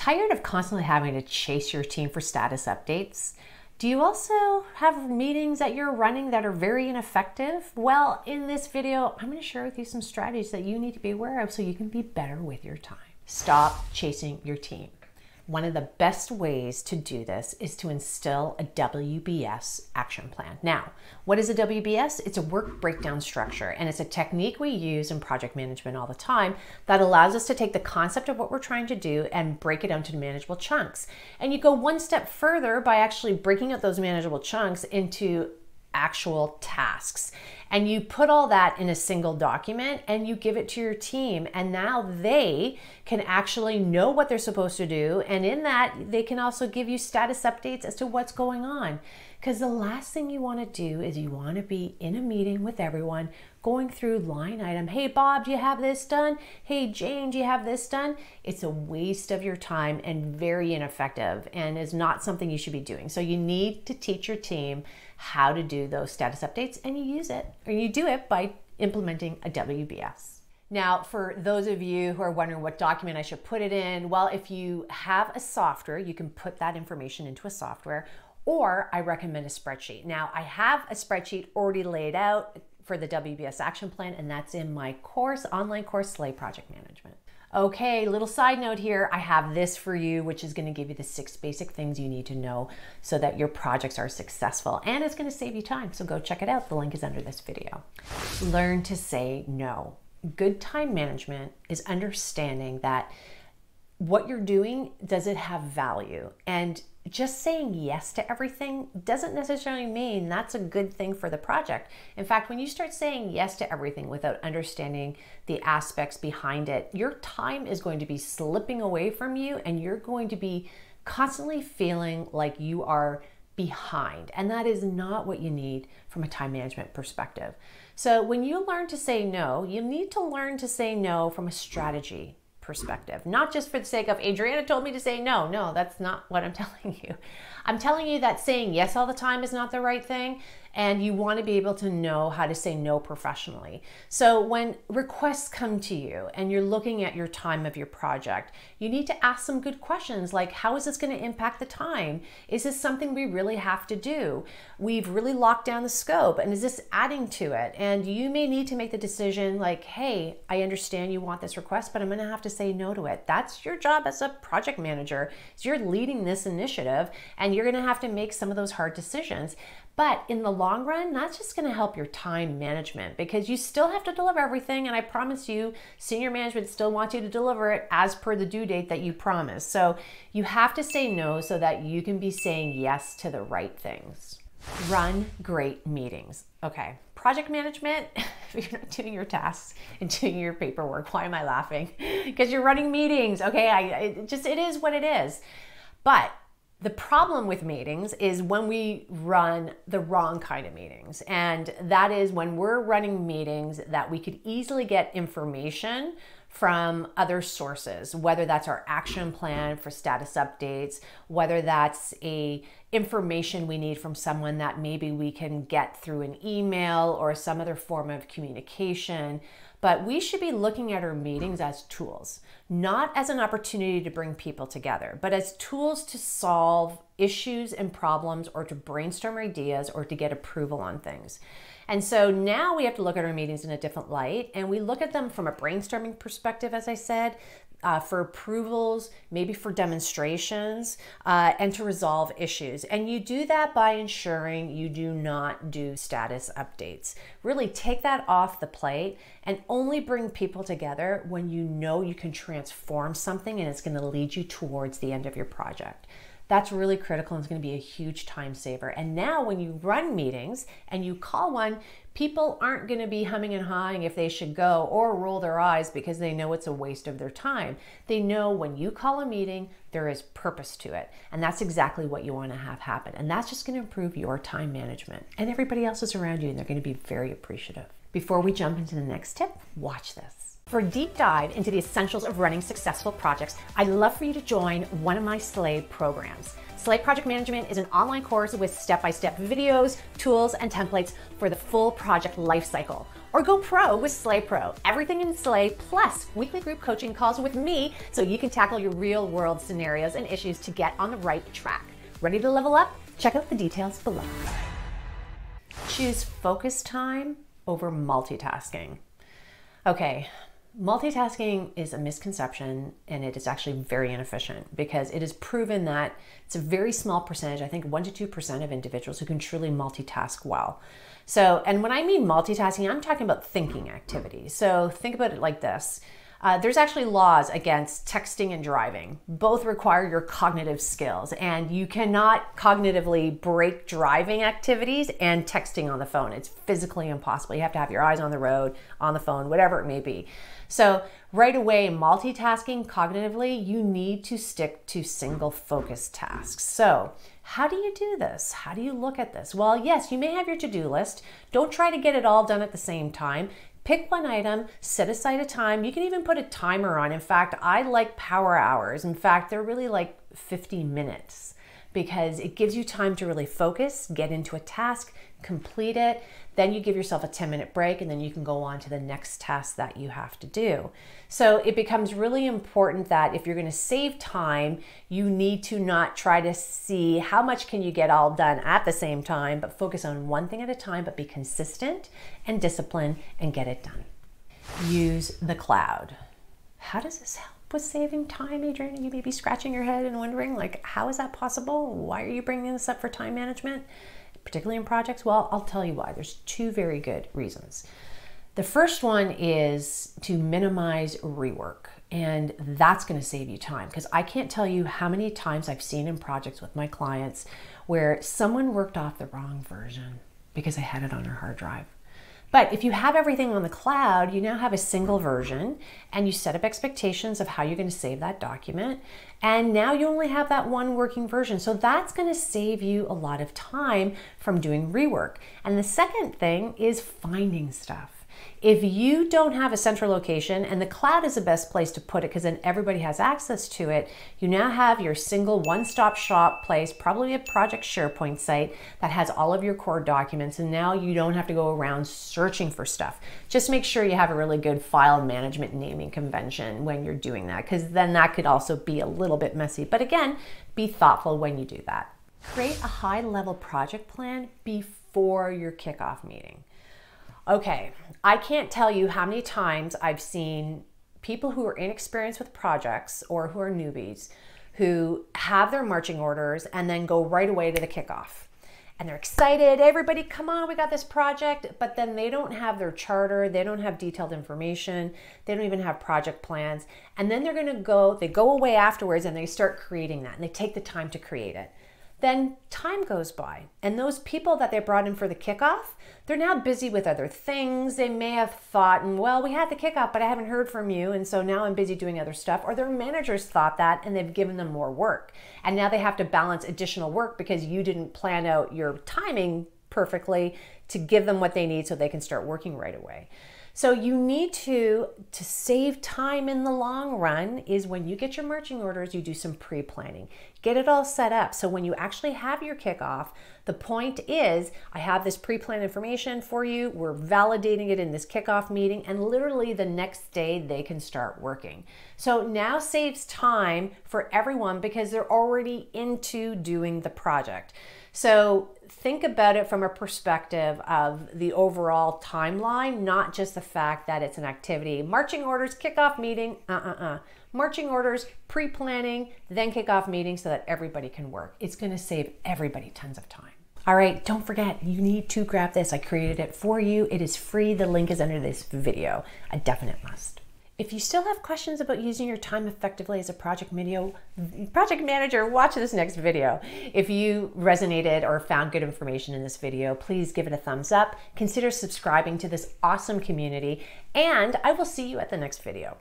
Tired of constantly having to chase your team for status updates? Do you also have meetings that you're running that are very ineffective? Well, in this video, I'm going to share with you some strategies that you need to be aware of so you can be better with your time. Stop chasing your team. One of the best ways to do this is to instill a WBS action plan. Now, what is a WBS? It's a work breakdown structure, and it's a technique we use in project management all the time that allows us to take the concept of what we're trying to do and break it down to manageable chunks. And you go one step further by actually breaking up those manageable chunks into actual tasks. And you put all that in a single document and you give it to your team. And now they can actually know what they're supposed to do. And in that, they can also give you status updates as to what's going on. Because the last thing you want to do is you want to be in a meeting with everyone going through line item. Hey, Bob, do you have this done? Hey, Jane, do you have this done? It's a waste of your time and very ineffective and is not something you should be doing. So you need to teach your team how to do those status updates, and you use it, or you do it by implementing a WBS. Now, for those of you who are wondering what document I should put it in, well, if you have a software, you can put that information into a software, or I recommend a spreadsheet. Now, I have a spreadsheet already laid out for the WBS action plan, and that's in my course, online course, Slay Project Management. Okay, little side note here, I have this for you, which is going to give you the 6 basic things you need to know so that your projects are successful, and it's going to save you time. So go check it out. The link is under this video. Learn to say no. Good time management is understanding that what you're doing, does it have value? And just saying yes to everything doesn't necessarily mean that's a good thing for the project. In fact, when you start saying yes to everything without understanding the aspects behind it, your time is going to be slipping away from you and you're going to be constantly feeling like you are behind. And that is not what you need from a time management perspective. So when you learn to say no, you need to learn to say no from a strategy perspective, not just for the sake of Adriana told me to say no. No, that's not what I'm telling you. I'm telling you that saying yes all the time is not the right thing, and you want to be able to know how to say no professionally. So when requests come to you and you're looking at your time of your project, you need to ask some good questions like, how is this going to impact the time? Is this something we really have to do? We've really locked down the scope, and is this adding to it? And you may need to make the decision like, hey, I understand you want this request, but I'm going to have to say no to it. That's your job as a project manager. So you're leading this initiative, and you're going to have to make some of those hard decisions. But in the long run, that's just going to help your time management because you still have to deliver everything. And I promise you, senior management still wants you to deliver it as per the due date that you promised. So you have to say no so that you can be saying yes to the right things. Run great meetings. Okay, project management, if you're not doing your tasks and doing your paperwork, why am I laughing? Because you're running meetings. Okay, it is what it is. But the problem with meetings is when we run the wrong kind of meetings. And that is when we're running meetings that we could easily get information from other sources, whether that's our action plan for status updates, whether that's information we need from someone that maybe we can get through an email or some other form of communication. But we should be looking at our meetings as tools, not as an opportunity to bring people together, but as tools to solve issues and problems or to brainstorm ideas or to get approval on things. And so now we have to look at our meetings in a different light, and we look at them from a brainstorming perspective, as I said, for approvals, maybe for demonstrations, and to resolve issues. And you do that by ensuring you do not do status updates. Really take that off the plate and only bring people together when you know you can transform something and it's going to lead you towards the end of your project. That's really critical and it's going to be a huge time saver. And now when you run meetings and you call one, people aren't going to be humming and hawing if they should go or roll their eyes because they know it's a waste of their time. They know when you call a meeting, there is purpose to it. And that's exactly what you want to have happen. And that's just going to improve your time management. And everybody else is around you and they're going to be very appreciative. Before we jump into the next tip, watch this. For a deep dive into the essentials of running successful projects, I'd love for you to join one of my Slay programs. Slay Project Management is an online course with step-by-step videos, tools, and templates for the full project lifecycle. Or go pro with Slay Pro. Everything in Slay plus weekly group coaching calls with me so you can tackle your real world scenarios and issues to get on the right track. Ready to level up? Check out the details below. Choose focus time over multitasking. Okay, multitasking is a misconception and it is actually very inefficient because it is proven that it's a very small percentage, I think 1 to 2% of individuals who can truly multitask well. So, and when I mean multitasking, I'm talking about thinking activities. So think about it like this. There's actually laws against texting and driving. Both require your cognitive skills, and you cannot cognitively break driving activities and texting on the phone. It's physically impossible. You have to have your eyes on the road, on the phone, whatever it may be. So right away, multitasking cognitively, you need to stick to single focus tasks. So how do you do this? How do you look at this? Well, yes, you may have your to-do list. Don't try to get it all done at the same time. Pick one item, set aside a time. You can even put a timer on. In fact, I like power hours. In fact, they're really like 50 minutes because it gives you time to really focus, get into a task, complete it. Then you give yourself a 10-minute break and then you can go on to the next task that you have to do. So it becomes really important that if you're going to save time, you need to not try to see how much can you get all done at the same time, but focus on one thing at a time, but be consistent and disciplined and get it done. Use the cloud. How does this help with saving time, Adriana? You may be scratching your head and wondering, like, how is that possible? Why are you bringing this up for time management, particularly in projects? Well, I'll tell you why. There's two very good reasons. The first one is to minimize rework, and that's going to save you time because I can't tell you how many times I've seen in projects with my clients where someone worked off the wrong version because they had it on their hard drive. But if you have everything on the cloud, you now have a single version and you set up expectations of how you're going to save that document. And now you only have that one working version. So that's going to save you a lot of time from doing rework. And the second thing is finding stuff. If you don't have a central location, and the cloud is the best place to put it because then everybody has access to it, you now have your single one-stop shop place, probably a project SharePoint site that has all of your core documents, and now you don't have to go around searching for stuff. Just make sure you have a really good file management naming convention when you're doing that, because then that could also be a little bit messy. But again, be thoughtful when you do that. Create a high-level project plan before your kickoff meeting. Okay, I can't tell you how many times I've seen people who are inexperienced with projects or who are newbies who have their marching orders and then go right away to the kickoff. And they're excited, everybody come on, we got this project, but then they don't have their charter, they don't have detailed information, they don't even have project plans. And then they're gonna they go away afterwards and they start creating that and they take the time to create it. Then time goes by, and those people that they brought in for the kickoff, they're now busy with other things. They may have thought, well, we had the kickoff, but I haven't heard from you, and so now I'm busy doing other stuff. Or their managers thought that, and they've given them more work. And now they have to balance additional work because you didn't plan out your timing perfectly to give them what they need so they can start working right away. So you need to save time in the long run is when you get your marching orders, you do some pre-planning. Get it all set up. So when you actually have your kickoff, the point is, I have this pre-planned information for you. We're validating it in this kickoff meeting, and literally the next day they can start working. So now saves time for everyone because they're already into doing the project. So think about it from a perspective of the overall timeline, not just the fact that it's an activity. Marching orders, kickoff meeting, Marching orders, pre-planning, then kickoff meeting so that everybody can work. It's gonna save everybody tons of time. All right, don't forget, you need to grab this. I created it for you. It is free. The link is under this video. A definite must. If you still have questions about using your time effectively as a project manager, watch this next video. If you resonated or found good information in this video, please give it a thumbs up. Consider subscribing to this awesome community, and I will see you at the next video.